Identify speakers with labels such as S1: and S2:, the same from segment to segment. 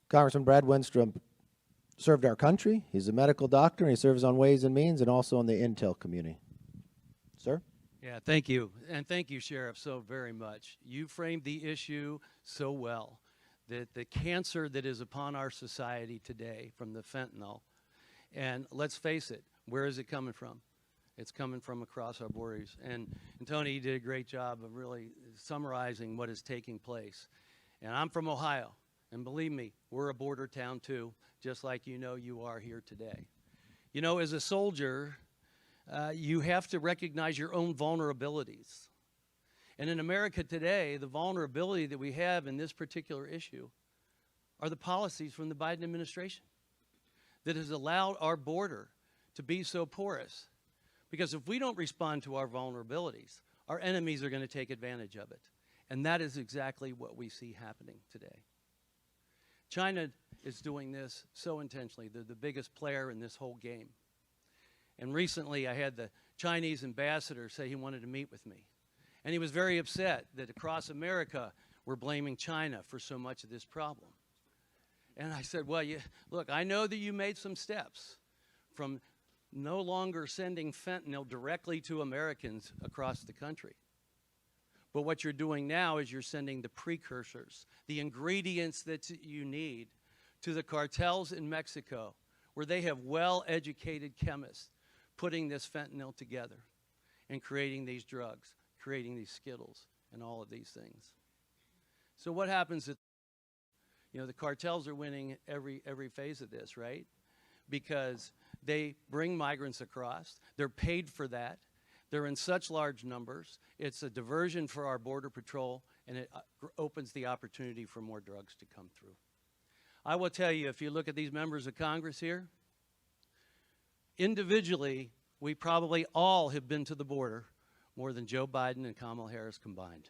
S1: Congressman Brad Wenstrup served our country. He's a medical doctor, and he serves on Ways and Means and also on the Intel community. Sir?
S2: Yeah, thank you. And thank you, Sheriff, so very much. You framed the issue so well, that the cancer that is upon our society today from the fentanyl, and let's face it, where is it coming from? It's coming from across our borders. And Tony, you did a great job of really summarizing what is taking place. And I'm from Ohio, and believe me, we're a border town too, just like you know you are here today. You know, as a soldier, you have to recognize your own vulnerabilities. And in America today, the vulnerability that we have in this particular issue are the policies from the Biden administration that has allowed our border to be so porous. Because if we don't respond to our vulnerabilities, our enemies are going to take advantage of it. And that is exactly what we see happening today. China is doing this so intentionally. They're the biggest player in this whole game. And recently I had the Chinese ambassador say he wanted to meet with me. And he was very upset that across America we're blaming China for so much of this problem. And I said, well, look, I know that you made some steps from no longer sending fentanyl directly to Americans across the country. But what you're doing now is you're sending the precursors, the ingredients that you need, to the cartels in Mexico, where they have well-educated chemists putting this fentanyl together and creating these drugs, creating these Skittles, and all of these things. So what happens if, you know, the cartels are winning every phase of this, right? Because they bring migrants across, they're paid for that, they're in such large numbers, it's a diversion for our Border Patrol, and it opens the opportunity for more drugs to come through. I will tell you, if you look at these members of Congress here, individually, we probably all have been to the border more than Joe Biden and Kamala Harris combined.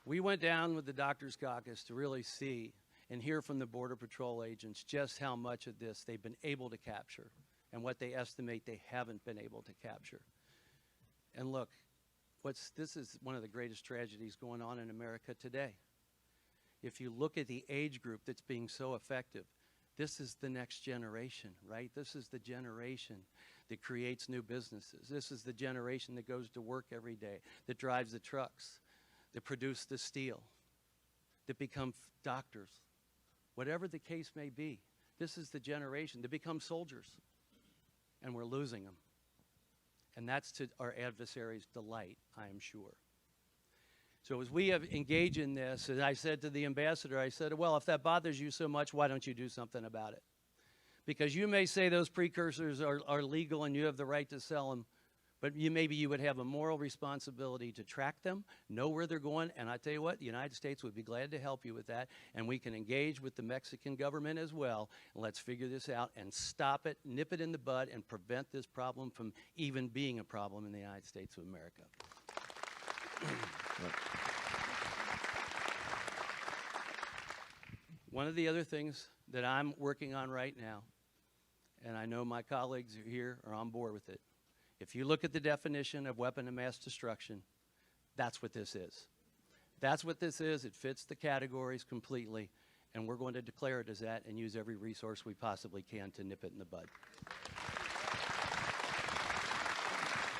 S2: We went down with the Doctors Caucus to really see and hear from the Border Patrol agents just how much of this they've been able to capture and what they estimate they haven't been able to capture. And look, this is one of the greatest tragedies going on in America today. If you look at the age group that's being so effective, this is the next generation, right? This is the generation that creates new businesses. This is the generation that goes to work every day, that drives the trucks, that produce the steel, that become doctors. Whatever the case may be, this is the generation that become soldiers, and we're losing them. And that's to our adversaries' delight, I am sure. So as we have engaged in this, as I said to the ambassador, I said, well, if that bothers you so much, why don't you do something about it? Because you may say those precursors are legal and you have the right to sell them, but maybe you would have a moral responsibility to track them, know where they're going, and I tell you what, the United States would be glad to help you with that, and we can engage with the Mexican government as well, and let's figure this out and stop it, nip it in the bud, and prevent this problem from even being a problem in the United States of America. One of the other things that I'm working on right now, and I know my colleagues here are on board with it, if you look at the definition of weapon of mass destruction, that's what this is. That's what this is. It fits the categories completely, and we're going to declare it as that and use every resource we possibly can to nip it in the bud.